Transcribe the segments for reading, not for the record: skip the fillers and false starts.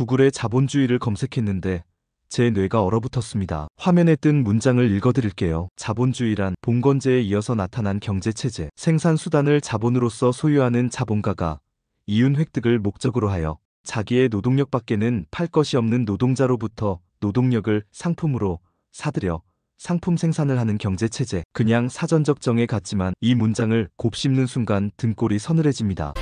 구글에 자본주의를 검색했는데 제 뇌가 얼어붙었습니다. 화면에 뜬 문장을 읽어드릴게요. 자본주의란 봉건제에 이어서 나타난 경제체제, 생산수단을 자본으로서 소유하는 자본가가 이윤 획득을 목적으로 하여 자기의 노동력밖에는 팔 것이 없는 노동자로부터 노동력을 상품으로 사들여 상품 생산을 하는 경제체제. 그냥 사전적 정에 같지만 이 문장을 곱씹는 순간 등골이 서늘해집니다.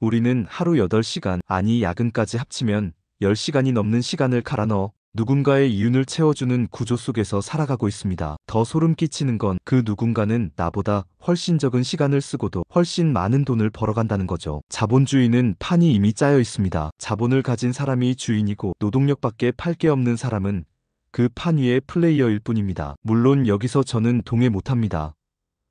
우리는 하루 8시간, 아니 야근까지 합치면 10시간이 넘는 시간을 갈아 넣어 누군가의 이윤을 채워주는 구조 속에서 살아가고 있습니다. 더 소름 끼치는 건 그 누군가는 나보다 훨씬 적은 시간을 쓰고도 훨씬 많은 돈을 벌어간다는 거죠. 자본주의는 판이 이미 짜여 있습니다. 자본을 가진 사람이 주인이고 노동력밖에 팔 게 없는 사람은 그 판 위의 플레이어일 뿐입니다. 물론 여기서 저는 동의 못합니다.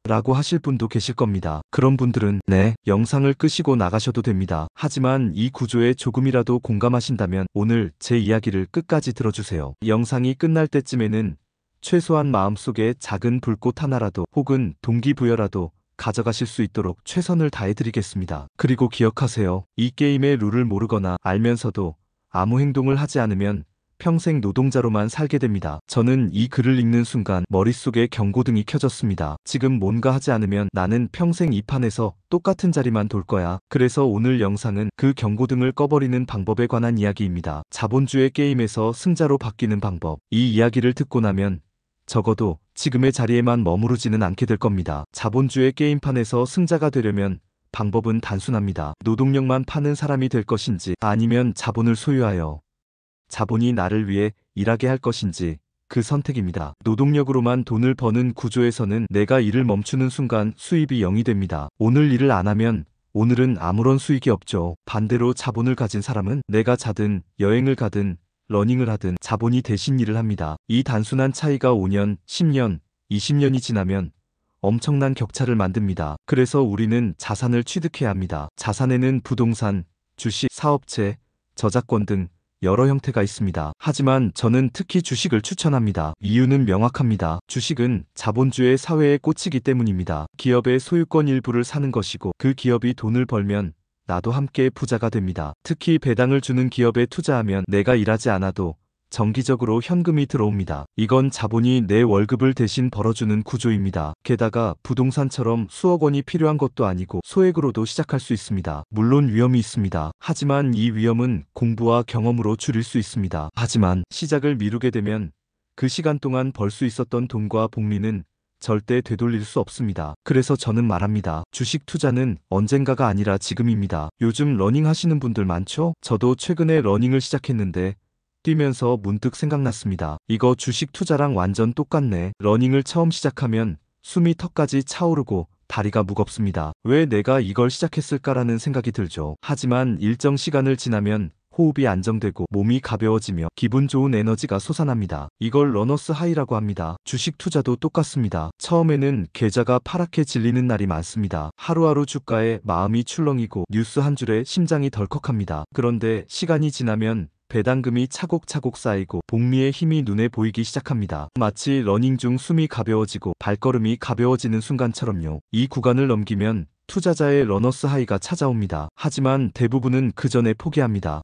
라고 하실 분도 계실 겁니다. 그런 분들은 네, 영상을 끄시고 나가셔도 됩니다. 하지만 이 구조에 조금이라도 공감하신다면 오늘 제 이야기를 끝까지 들어주세요. 영상이 끝날 때쯤에는 최소한 마음속에 작은 불꽃 하나라도 혹은 동기부여라도 가져가실 수 있도록 최선을 다해드리겠습니다. 그리고 기억하세요. 이 게임의 룰을 모르거나 알면서도 아무 행동을 하지 않으면 평생 노동자로만 살게 됩니다. 저는 이 글을 읽는 순간 머릿속에 경고등이 켜졌습니다. 지금 뭔가 하지 않으면 나는 평생 이 판에서 똑같은 자리만 돌 거야. 그래서 오늘 영상은 그 경고등을 꺼버리는 방법에 관한 이야기입니다. 자본주의 게임에서 승자로 바뀌는 방법. 이 이야기를 듣고 나면 적어도 지금의 자리에만 머무르지는 않게 될 겁니다. 자본주의 게임판에서 승자가 되려면 방법은 단순합니다. 노동력만 파는 사람이 될 것인지 아니면 자본을 소유하여 자본이 나를 위해 일하게 할 것인지 그 선택입니다. 노동력으로만 돈을 버는 구조에서는 내가 일을 멈추는 순간 수입이 0이 됩니다. 오늘 일을 안 하면 오늘은 아무런 수익이 없죠. 반대로 자본을 가진 사람은 내가 자든 여행을 가든 러닝을 하든 자본이 대신 일을 합니다. 이 단순한 차이가 5년, 10년, 20년이 지나면 엄청난 격차를 만듭니다. 그래서 우리는 자산을 취득해야 합니다. 자산에는 부동산, 주식, 사업체, 저작권 등 여러 형태가 있습니다. 하지만 저는 특히 주식을 추천합니다. 이유는 명확합니다. 주식은 자본주의 사회에 꽂히기 때문입니다. 기업의 소유권 일부를 사는 것이고 그 기업이 돈을 벌면 나도 함께 부자가 됩니다. 특히 배당을 주는 기업에 투자하면 내가 일하지 않아도 정기적으로 현금이 들어옵니다. 이건 자본이 내 월급을 대신 벌어주는 구조입니다. 게다가 부동산처럼 수억 원이 필요한 것도 아니고 소액으로도 시작할 수 있습니다. 물론 위험이 있습니다. 하지만 이 위험은 공부와 경험으로 줄일 수 있습니다. 하지만 시작을 미루게 되면 그 시간 동안 벌 수 있었던 돈과 복리는 절대 되돌릴 수 없습니다. 그래서 저는 말합니다. 주식 투자는 언젠가가 아니라 지금입니다. 요즘 러닝 하시는 분들 많죠? 저도 최근에 러닝을 시작했는데 뛰면서 문득 생각났습니다. 이거 주식 투자랑 완전 똑같네. 러닝을 처음 시작하면 숨이 턱까지 차오르고 다리가 무겁습니다. 왜 내가 이걸 시작했을까라는 생각이 들죠. 하지만 일정 시간을 지나면 호흡이 안정되고 몸이 가벼워지며 기분 좋은 에너지가 솟아납니다. 이걸 러너스 하이라고 합니다. 주식 투자도 똑같습니다. 처음에는 계좌가 파랗게 질리는 날이 많습니다. 하루하루 주가에 마음이 출렁이고 뉴스 한 줄에 심장이 덜컥합니다. 그런데 시간이 지나면 배당금이 차곡차곡 쌓이고 복리의 힘이 눈에 보이기 시작합니다. 마치 러닝 중 숨이 가벼워지고 발걸음이 가벼워지는 순간처럼요. 이 구간을 넘기면 투자자의 러너스 하이가 찾아옵니다. 하지만 대부분은 그 전에 포기합니다.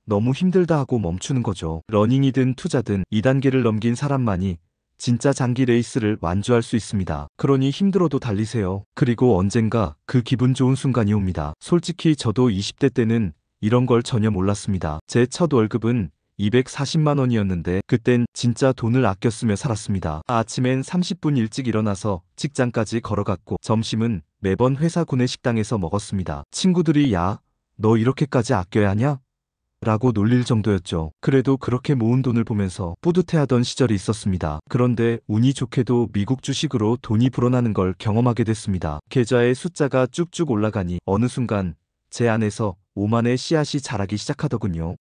너무 힘들다 하고 멈추는 거죠. 러닝이든 투자든 2단계를 넘긴 사람만이 진짜 장기 레이스를 완주할 수 있습니다. 그러니 힘들어도 달리세요. 그리고 언젠가 그 기분 좋은 순간이 옵니다. 솔직히 저도 20대 때는 이런 걸 전혀 몰랐습니다. 제 첫 월급은 240만 원이었는데 그땐 진짜 돈을 아껴 쓰며 살았습니다. 아침엔 30분 일찍 일어나서 직장까지 걸어갔고 점심은 매번 회사 구내식당에서 먹었습니다. 친구들이 야, 너 이렇게까지 아껴야 하냐? 라고 놀릴 정도였죠. 그래도 그렇게 모은 돈을 보면서 뿌듯해하던 시절이 있었습니다. 그런데 운이 좋게도 미국 주식으로 돈이 불어나는 걸 경험하게 됐습니다. 계좌의 숫자가 쭉쭉 올라가니 어느 순간 제 안에서 오만의 씨앗이 자라기 시작하더군요.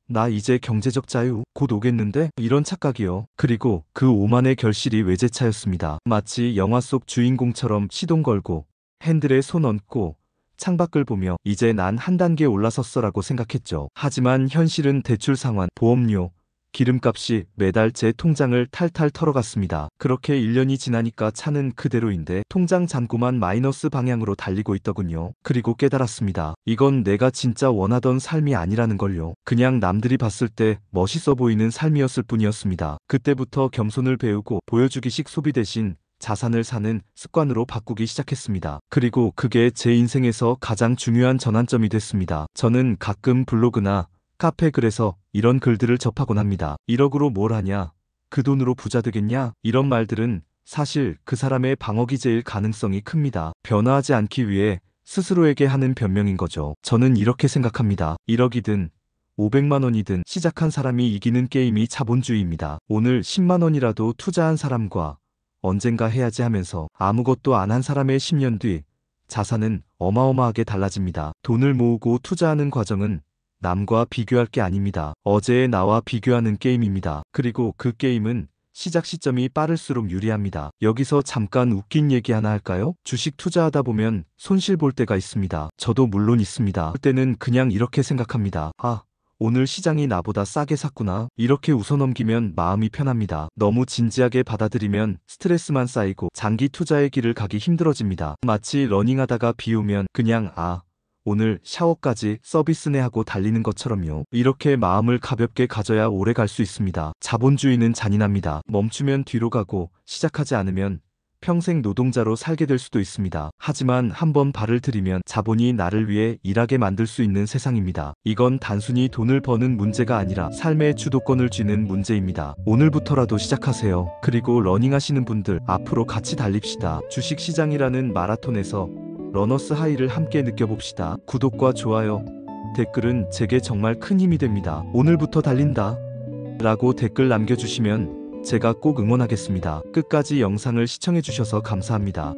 나 이제 경제적 자유 곧 오겠는데? 이런 착각이요. 그리고 그 오만의 결실이 외제차였습니다. 마치 영화 속 주인공처럼 시동 걸고 핸들에 손 얹고 창밖을 보며 이제 난 한 단계 올라섰어라고 생각했죠. 하지만 현실은 대출 상환, 보험료, 기름값이 매달 제 통장을 탈탈 털어갔습니다. 그렇게 1년이 지나니까 차는 그대로인데 통장 잔고만 마이너스 방향으로 달리고 있더군요. 그리고 깨달았습니다. 이건 내가 진짜 원하던 삶이 아니라는 걸요. 그냥 남들이 봤을 때 멋있어 보이는 삶이었을 뿐이었습니다. 그때부터 겸손을 배우고 보여주기식 소비 대신 자산을 사는 습관으로 바꾸기 시작했습니다. 그리고 그게 제 인생에서 가장 중요한 전환점이 됐습니다. 저는 가끔 블로그나 카페 글에서 이런 글들을 접하곤 합니다. 1억으로 뭘 하냐? 그 돈으로 부자 되겠냐? 이런 말들은 사실 그 사람의 방어기제일 가능성이 큽니다. 변화하지 않기 위해 스스로에게 하는 변명인 거죠. 저는 이렇게 생각합니다. 1억이든 500만 원이든 시작한 사람이 이기는 게임이 자본주의입니다. 오늘 10만 원이라도 투자한 사람과 언젠가 해야지 하면서 아무것도 안 한 사람의 10년 뒤 자산은 어마어마하게 달라집니다. 돈을 모으고 투자하는 과정은 남과 비교할 게 아닙니다. 어제의 나와 비교하는 게임입니다. 그리고 그 게임은 시작 시점이 빠를수록 유리합니다. 여기서 잠깐 웃긴 얘기 하나 할까요? 주식 투자하다 보면 손실 볼 때가 있습니다. 저도 물론 있습니다. 그때는 그냥 이렇게 생각합니다. 아, 오늘 시장이 나보다 싸게 샀구나. 이렇게 웃어넘기면 마음이 편합니다. 너무 진지하게 받아들이면 스트레스만 쌓이고 장기 투자의 길을 가기 힘들어집니다. 마치 러닝하다가 비 오면 그냥 오늘 샤워까지 서비스네 하고 달리는 것처럼요. 이렇게 마음을 가볍게 가져야 오래 갈 수 있습니다. 자본주의는 잔인합니다. 멈추면 뒤로 가고 시작하지 않으면 평생 노동자로 살게 될 수도 있습니다. 하지만 한번 발을 들이면 자본이 나를 위해 일하게 만들 수 있는 세상입니다. 이건 단순히 돈을 버는 문제가 아니라 삶의 주도권을 쥐는 문제입니다. 오늘부터라도 시작하세요. 그리고 러닝하시는 분들 앞으로 같이 달립시다. 주식시장이라는 마라톤에서 러너스 하이를 함께 느껴봅시다. 구독과 좋아요, 댓글은 제게 정말 큰 힘이 됩니다. 오늘부터 달린다 라고 댓글 남겨주시면 제가 꼭 응원하겠습니다. 끝까지 영상을 시청해주셔서 감사합니다.